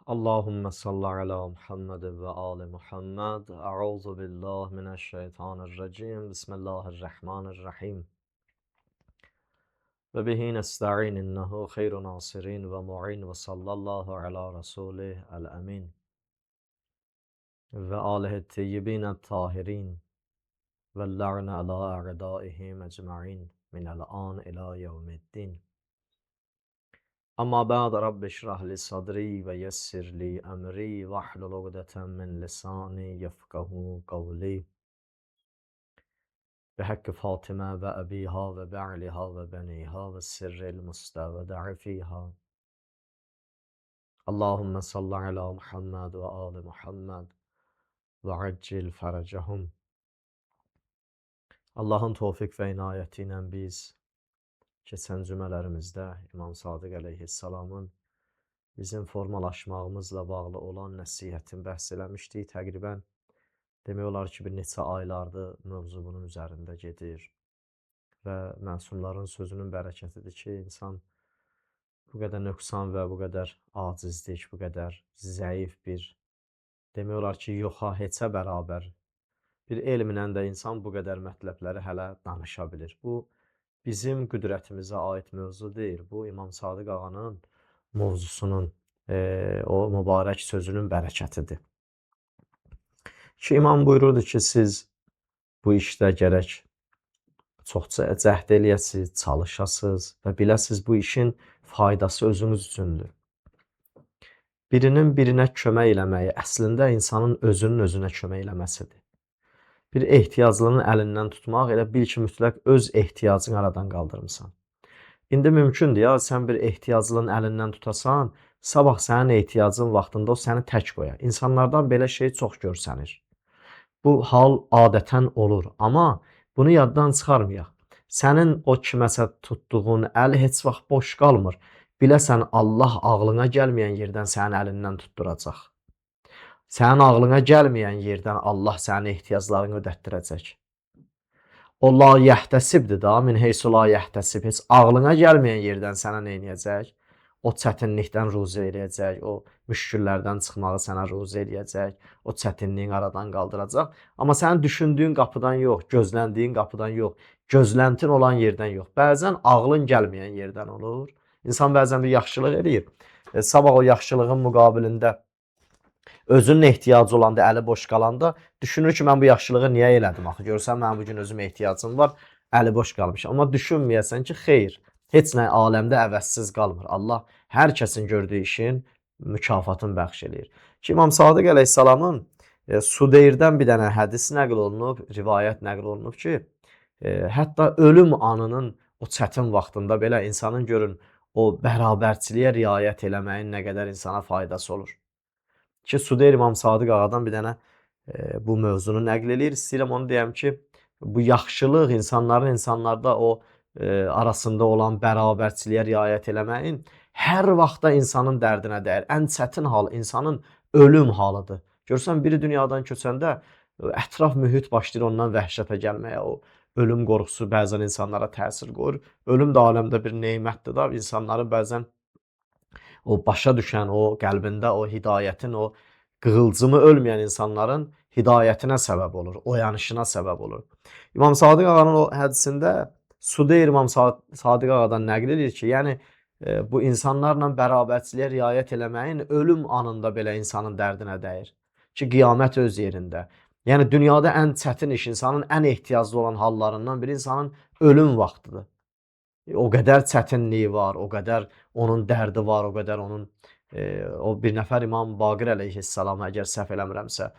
Allahümme salli ala Muhammed ve ali Muhammed. Euzu billahi mineşşeytanirracim. Bismillahirrahmanirrahim. Ve bihi nesta'in innehu hayru nasirin ve mu'in ve sallallahu ala rasulih el-emin. Ve alihi teyyibin tahirin. Ve la'ne ala a'daihim ecma'in. Minel an ila yevmiddin. Amma ba'd Rabbi şrah li sadri ve yessir li emri ve ahlul ugdeten min lisani yefkahu kavli. بحق فاطمة وأبيها وبعلها وبنيها والسر المستودع فيها اللهم صل على محمد وآل محمد وعجل فرجهم. Allahın tövfik və inayəti ilə biz keçən cümələrimizdə İmam Sadiq əleyhissalamın bizim formalaşmağımızla bağlı olan nəsihətini bəhs eləmişdik. Təqribən demək olar ki, bir neçə aylardır mövzu bunun üzərində gedir. Və məsumların sözünün bərəkətidir ki, insan bu qədər nöqsan və bu qədər acizlik, bu qədər zəif bir, demək olar ki, yoxa, heçə bərabər bir elmlə də insan bu qədər mətləbləri hələ danışa bilir. Bu, bizim qüdrətimizə aid mövzu deyil. Bu, İmam Sadiq ağanın mövzusunun, o mübarək sözünün bərəkətidir. Ki, İmam buyururdu ki, siz bu işdə gərək çox cəhd eləyəsiniz, çalışasınız və biləsiniz bu işin faydası özünüz üçündür. Birinin birinə kömək eləməyi əslində insanın özünün özünə kömək eləməsidir. Bir ehtiyaclının əlindən tutmaq, elə bil ki, mütləq öz ehtiyacını aradan qaldırmısan. İndi mümkündür ya, sən bir ehtiyaclının əlindən tutasan, sabah sənin ehtiyacın vaxtında o səni tək qoya. İnsanlardan belə şey çox görsənir. Bu hal adətən olur, amma bunu yaddan çıxarmayaq. Sənin o kiməsə tutduğun əl heç vaxt boş qalmır. Biləsən, Allah ağlına gəlməyən yerdən sənin əlindən tutturacaq. Sənin ağlına gəlməyən yerdən Allah sənin ehtiyaclarını ödətdirəcək. O la yəhtəsibdir da, min heysu la yəhtəsib. Heç ağlına gəlməyən yerdən sənə neynəyəcək? O çətinlikdən ruzi eləyəcək, o müşküllərdən çıxmağı sənə ruzi eləyəcək, o çətinliyin aradan qaldıracaq. Amma sənin düşündüyün qapıdan yox, gözləndiyin qapıdan yox, gözləntin olan yerdən yox. Bəzən ağlın gəlməyən yerdən olur. İnsan bəzən bir yaxşılıq eləyir. Sabah o yaxşılığın müqabilində özünün ehtiyacı olanda, əli boş qalanda düşünür ki, mən bu yaxşılığı niyə elədim? Axı, görürsən, mənim bugün özüm ehtiyacım var, əli boş qalmış. Amma düşünməyəsən ki, xeyr, heç nə aləmdə əvəzsiz qalmır. Allah hər kəsin gördüyü işin mükafatını bəxş eləyir. Ki, İmam Sadiq əleyhissalamın Sudeyrdən bir dənə hədis nəql olunub, rivayət nəql olunub ki, hətta ölüm anının o çətin vaxtında belə insanın görün, o bərabərçiliyə riayət eləməyin nə qədər insana faydası olur. Ki, Sudeyr İmam Sadiq ağadan bir dənə bu mövzunu nəql eləyir. İstəyirəm onu deyəm ki, bu yaxşılıq insanların insanlarda o arasında olan bərabərçiliyə riayət eləməyin hər vaxtda insanın dərdinə dəyər. Ən çətin hal insanın ölüm halıdır. Görürsən, biri dünyadan köçəndə ətraf mühit başlayır ondan vəhşətə gəlməyə. O ölüm qorxusu bəzən insanlara təsir qoyur. Ölüm də aləmdə bir neymətdir da, insanların bəzən o başa düşən, o qəlbində o hidayətin, o qığılcımı ölməyən insanların hidayətinə səbəb olur, oyanışına səbəb olur. İmam Sadiq ağanın o hədisində Sudeyr İmam Sadiq ağadan nəql edir ki, yəni bu insanlarla bərabərçiliyə riayət eləməyin ölüm anında belə insanın dərdinə dəyir. Ki, qiyamət öz yerində. Yəni, dünyada ən çətin iş, insanın ən ehtiyaclı olan hallarından biri insanın ölüm vaxtıdır. O qədər çətinliyi var, o qədər onun dərdi var, o qədər onun o bir nəfər İmam Baqir əleyhissalam, əgər səhv eləmirəmsə,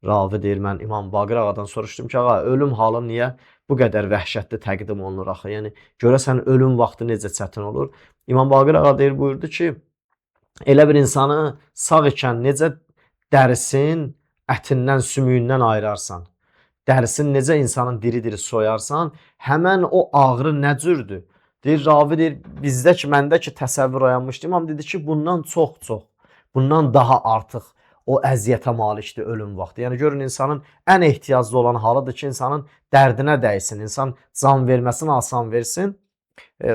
ravi deyir, mən İmam Baqir ağadan soruşdum ki, ağa, ölüm halı niyə bu qədər vəhşətli təqdim olunur axı? Yəni, görəsən ölüm vaxtı necə çətin olur? İmam Baqir ağa deyir, buyurdu ki, elə bir insanı sağ ikən necə dərisin, ətindən, sümüyündən ayırarsan, dərisin necə insanın diri-diri soyarsan, həmən o ağrı nə cürdür? Deyir, ravi deyir, bizdə ki, məndə ki, təsəvvür oyanmışdı. İmam dedi ki, bundan çox, bundan daha artıq o əziyyətə malikdir ölüm vaxtı. Yəni, görün, insanın ən ehtiyaclı olan halıdır ki, insanın dərdinə dəysin, insan can verməsini asan versin.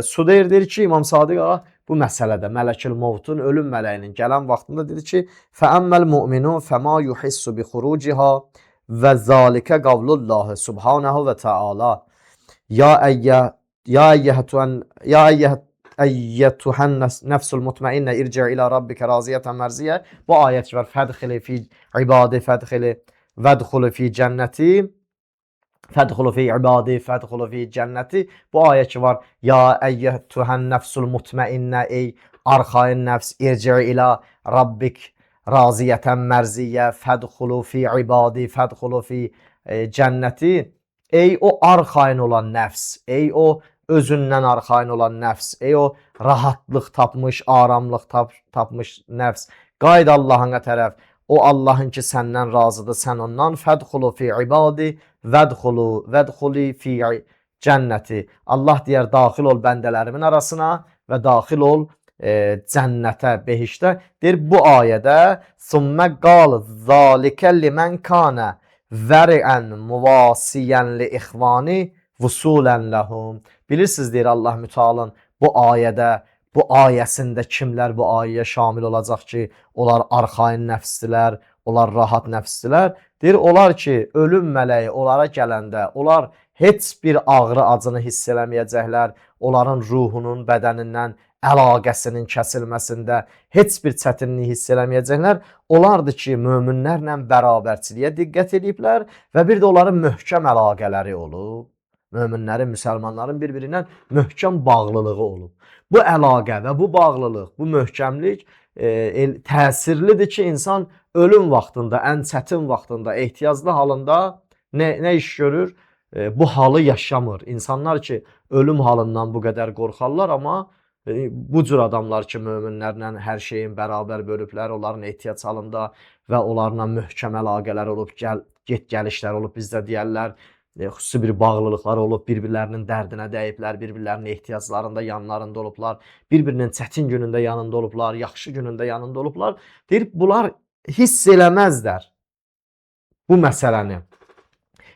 Sudeyr deyir ki, İmam Sadiq ağa, bu məsələdə mələkül mevtun, ölüm mələyinin gələn vaxtında dedi ki, fəəmməl mu'minu fəma yuhissu bi xuruciha və zalikə qavlullahi subhanahu və teala. Ya eyyətuhən nəfsul mutmainnə irci ilə rabbikə raziyətən mərziyə. Bu ayət var. Fədxili fi ibadi fədxili vədxulu fi cənnəti. Fədxulu fi ibadi fədxulu fi cənnəti. Bu ayət ki var. Ya eyyətuhən nəfsul mutmainnə, ey arxain nəfs, irci ilə rabbik raziyətən mərziyə, fədxulu fi ibadi fədxulu fi cənnəti. Ey o arxain olan nəfs, ey o özündən arxain olan nəfs, ey o rahatlıq tapmış, aramlıq tapmış nəfs, qayıd Allahına tərəf. O Allahın ki səndən razıdır, sən ondan. Fədxulu fi ibadi vədxuli fi cənnəti. Allah deyər, daxil ol bəndələrimin arasına və daxil ol cənnətə, behişdə. Deyir, bu ayədə sümmə qal zalikə limən kanə vərən muvasiyən li ixvani vusulən ləhum. Bilirsiniz, deyir Allah mütealın, bu ayədə, bu ayəsində kimlər bu ayəyə şamil olacaq ki, onlar arxain nəfsdilər, onlar rahat nəfsdilər. Deyir, onlar ki, ölüm mələyi onlara gələndə, onlar heç bir ağrı acını hiss eləməyəcəklər, onların ruhunun, bədənindən əlaqəsinin kəsilməsində heç bir çətinlik hiss eləməyəcəklər. Onlardır ki, möminlərlə bərabərçiliyə diqqət ediblər və bir də onların möhkəm əlaqələri olub. Möminlərin, müsəlmanların bir-birindən möhkəm bağlılığı olub. Bu əlaqə və bu bağlılıq, bu möhkəmlik təsirlidir ki, insan ölüm vaxtında, ən çətin vaxtında, ehtiyaclı halında nə iş görür? Bu halı yaşamır. İnsanlar ki, ölüm halından bu qədər qorxarlar, amma bu cür adamlar ki, möminlərlə hər şeyin bərabər bölüblər, onların ehtiyac halında və onlarla möhkəm əlaqələr olub, get-gəlişlər olub, bizdə deyərlər, xüsusi bir bağlılıqlar olub, bir-birlərinin dərdinə dəyiblər, bir-birlərinin ehtiyaclarında yanlarında olublar, bir-birinin çətin günündə yanında olublar, yaxşı günündə yanında olublar. Deyir, bunlar hiss eləməzlər bu məsələni.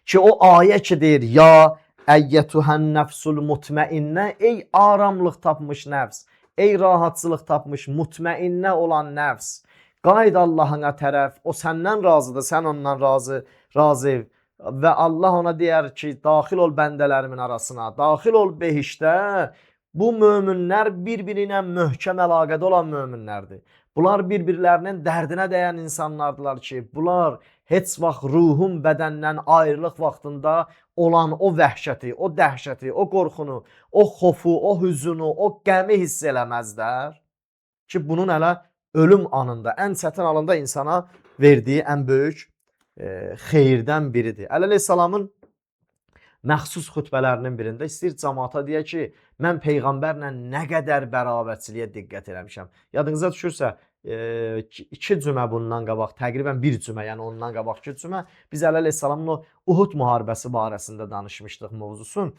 Ki o ayə ki deyir, ya əyyətuhən nəfsul mutmainnə, ey aramlıq tapmış nəfs, ey rahatçılıq tapmış, mutmainnə olan nəfs, qayıd Allahına tərəf, o səndən razıdır, sən ondan razı. Və Allah ona deyər ki, daxil ol bəndələrimin arasına, daxil ol behişdə. Bu möminlər bir-biri ilə möhkəm əlaqədə olan möminlərdir. Bunlar bir-birlərinin dərdinə dəyən insanlardılar ki, bunlar heç vaxt ruhun bədəndən ayrılıq vaxtında olan o vəhşəti, o dəhşəti, o qorxunu, o xofu, o hüzunu, o qəmi hiss eləməzlər. Ki, bunun hələ ölüm anında, ən çətin anında insana verdiyi ən böyük xeyirdən biridir. Əleyhissalamın məxsus xütbələrinin birində istəyir cəmaata deyə ki, mən Peyğəmbərlə nə qədər bərabərçiliyə diqqət eləmişəm. Yadınıza düşürsə, 2 cümə bundan qabaq, təqribən 1 cümə, yəni ondan qabaq 2 cümə, biz Əleyhissalamın o Uhud müharibəsi barəsində danışmışdıq mövzusun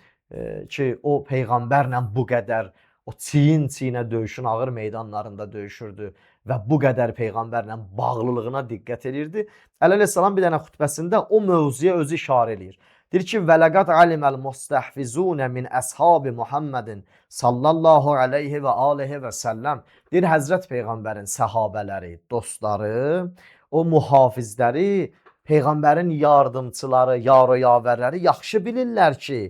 ki, o Peyğəmbərlə bu qədər, o çiyin-çiyinə döyüşün ağır meydanlarında döyüşürdü və bu qədər Peyğəmbərlə bağlılığına diqqət edirdi. Əleyhissalam bir dənə xütbəsində o mövzuya özü işarə edir. Deyir ki, vələqad aliməl mustəhfizunə min əshabi Muhammedin sallallahu aleyhi və aleyhi və səlləm. Deyir, Həzrət Peyğəmbərin səhabələri, dostları, o mühafizləri, Peyğəmbərin yardımçıları, yar-yavərləri yaxşı bilirlər ki,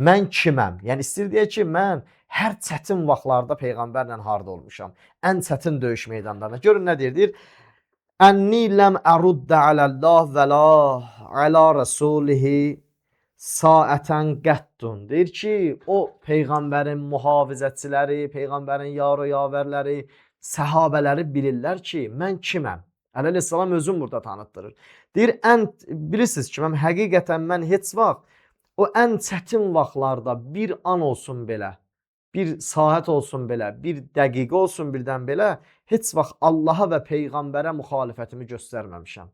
mən kiməm? Yəni istəyir deyək ki, mən hər çətin vaxtlarda Peyğəmbərlə harda olmuşam. Ən çətin döyüş meydanlarına. Görün nə deyir? Deyir, ənni ləm əruddə aləllah və la alə rəsulihi saətən qəttun. Deyir ki, o Peyğəmbərin mühafizətçiləri, Peyğəmbərin yar-yavərləri, səhabələri bilirlər ki, mən kiməm? Əleyhissalam özün burada tanıtdırır. Deyir, bilirsiniz ki, həqiqətən mən heç vaxt o ən çətin vaxtlarda bir an olsun belə, bir saat olsun belə, bir dəqiqə olsun birdən belə, heç vaxt Allaha və Peyğəmbərə müxalifətimi göstərməmişəm.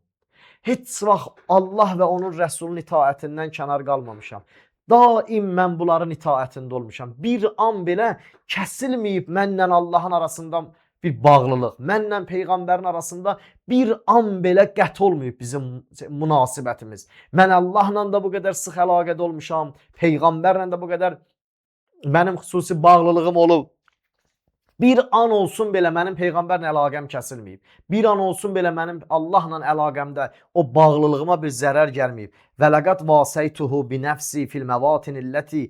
Heç vaxt Allah və onun Rəsulunun itaətindən kənar qalmamışam. Daim mən bunların itaətində olmuşam. Bir an belə kəsilməyib mənlə Allahın arasında bir bağlılıq, mənlə Peyğəmbərin arasında bir an belə qət olmayıb bizim münasibətimiz. Mən Allahla da bu qədər sıx əlaqədə olmuşam, Peyğəmbərlə də bu qədər mənim xüsusi bağlılığım olub. Bir an olsun belə mənim peyğəmbərlə əlaqəm kəsilməyib. Bir an olsun belə mənim Allahla əlaqəmdə o bağlılığıma bir zərər gəlməyib. Və laqad vasaytuhu bi nəfsi fil məvatin illati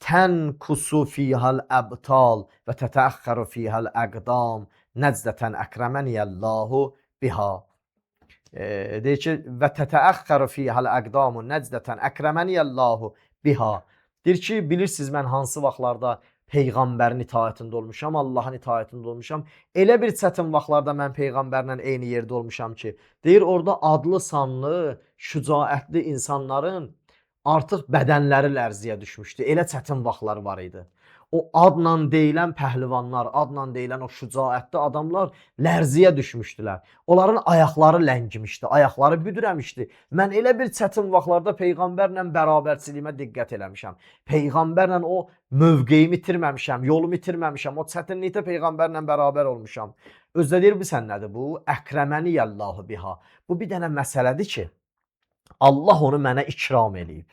tənkusu fihal əbtal və tətəəxxəru fihal əqdam nəcdətən əkrəməniyəllahu biha. Deyir ki, və tətəəxxəru fihal əqdamu nəcdətən əkrəməniyəllahu biha. Deyir ki, bilirsiniz mən hansı vaxtlarda Peyğəmbərin itaətində olmuşam, Allahın itaətində olmuşam. Elə bir çətin vaxtlarda mən Peyğəmbərlə eyni yerdə olmuşam ki, deyir orada adlı sanlı, şücaətli insanların artıq bədənləri lərziyə düşmüşdü. Elə çətin vaxtlar var idi. O adla deyilən pəhlivanlar, adla deyilən o şücaətli adamlar lərziyə düşmüşdülər. Onların ayaqları ləngimişdi, ayaqları büdrəmişdi. Mən elə bir çətin vaxtlarda Peyğəmbərlə bərabərçiliyimə diqqət eləmişəm. Peyğəmbərlə o mövqeyimi itirməmişəm, yolumu itirməmişəm. O çətinlikdə Peyğəmbərlə bərabər olmuşam. Özdə deyir, bilsən nədir bu? Əkrəməniyəllahu biha. Bu bir dənə məsələdir ki, Allah onu mənə ikram eləyib.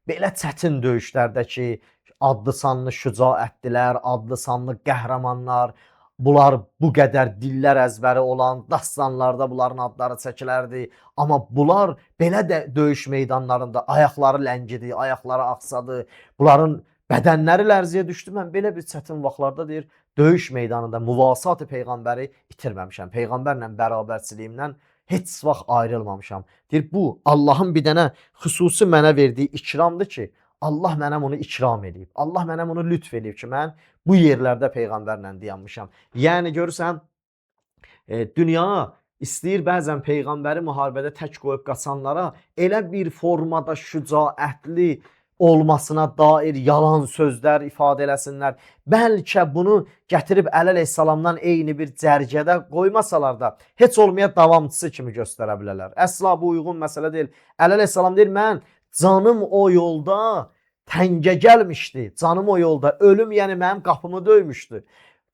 Belə çətin döyüşlərdə ki, adlı sanlı şücaətdilər, adlı sanlı qəhrəmanlar, bunlar bu qədər dillər əzbəri olan dastanlarda bunların adları çəkilərdi. Amma bunlar belə də döyüş meydanlarında ayaqları ləngidi, ayaqları axsadı, bunların bədənləri lərziyə düşdü. Mən belə bir çətin vaxtlarda deyir, döyüş meydanında müvasat-ı Peyğəmbəri itirməmişəm. Peyğəmbərlə bərabərçiliyimdən heç vaxt ayrılmamışam. Deyir, bu Allahın bir dənə xüsusi mənə verdiyi ikramdır ki, Allah mənə bunu ikram edib. Allah mənə bunu lütf edib ki, mən bu yerlərdə Peyğəmbərlə dayanmışam. Yəni görürsən, dünya istəyir bəzən Peyğəmbəri müharibədə tək qoyub qaçanlara elə bir formada şücaətli olmasına dair yalan sözlər ifadə eləsinlər. Bəlkə bunu gətirib Əli əleyhissalamdan eyni bir cərgədə qoymasalar da heç olmaya davamçısı kimi göstərə bilərlər. Əsla bu uyğun məsələ deyil. Əli əleyhissalam deyir, mən canım o yolda təngə gəlmişdi. Canım o yolda, ölüm yəni mənim qapımı döymüşdü.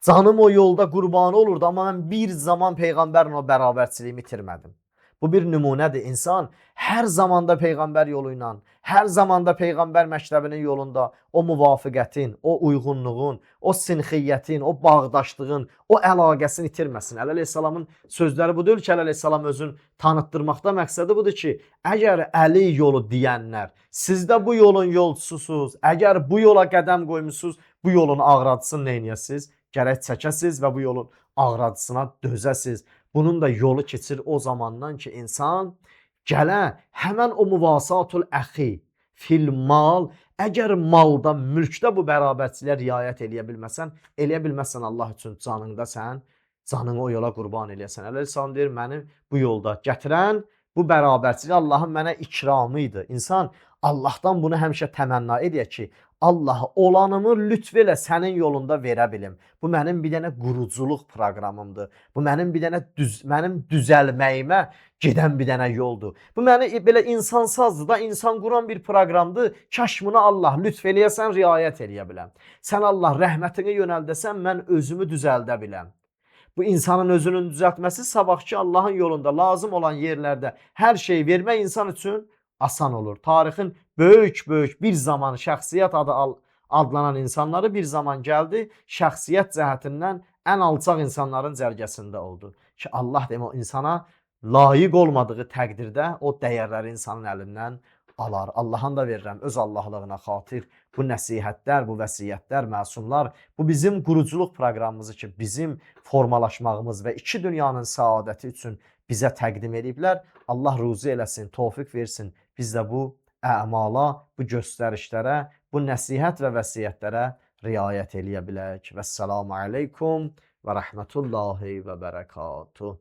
Canım o yolda qurbanı olurdu, amma mən bir zaman Peyğəmbərlə o bərabərçiliyimi itirmədim. Bu bir nümunədir. İnsan hər zamanda Peyğəmbər yolu ilə, hər zamanda Peyğəmbər məktəbinin yolunda o müvafiqətin, o uyğunluğun, o sinxiyyətin, o bağdaşlığın, o əlaqəsini itirməsin. Əli əleyhissalamın sözləri bu deyil ki, Əli əleyhissalam özün tanıtdırmaqda məqsədi budur ki, əgər Əli yolu deyənlər, siz də bu yolun yolçususuz, əgər bu yola qədəm qoymusunuz, bu yolun ağrıcısını neynəyəsiz? Gərək çəkəsiz və bu yolun ağrıcısına dözəsiz. Bunun da yolu keçir o zamandan ki, insan gələ həmən o müvasatul əxi fil mal, əgər malda, mülkdə bu bərabərçiliyə riayət eləyə bilməsən Allah üçün canında sən, canını o yola qurban eləyəsən. Əli əleyhissalam deyir, mənim bu yolda gətirən bu bərabərçilik Allahın mənə ikramı idi. İnsan Allahdan bunu həmişə təmənna edir ki, Allah olanımı lütf elə sənin yolunda verə bilim. Bu mənim bir dənə quruculuq proqramımdır. Bu mənim bir dənə mənim düzəlməyimə gedən bir dənə yoldur. Bu məni belə insansazdır da, insan quran bir proqramdır. Kaş buna Allah lütf eləyəsən, riayət eləyə biləm. Sən Allah rəhmətini yönəldəsən, mən özümü düzəldə biləm. Bu insanın özünün düzəltməsi sabahki Allahın yolunda lazım olan yerlərdə hər şeyi vermək insan üçün asan olur. Tarixin böyük bir zaman şəxsiyyət adı adlanan insanları bir zaman gəldi, şəxsiyyət cəhətindən ən alçaq insanların cərgəsində oldu. Ki Allah demə insana layiq olmadığı təqdirdə o dəyərləri insanın əlindən alar. Allah'ın da verirəm öz Allahlığına xatir bu nəsihətlər, bu vəsiyyətlər, məsumlar, bu bizim quruculuq proqramımızı ki, bizim formalaşmağımız və iki dünyanın səadəti üçün bizə təqdim ediblər. Allah ruzi eləsin, tövfiq versin. Biz də bu əmala, bu göstərişlərə, bu nəsihət və vəsiyyətlərə riayət eləyə bilək. Vəssalamu aleykum və rəhmətullahi və bərəkatuhu.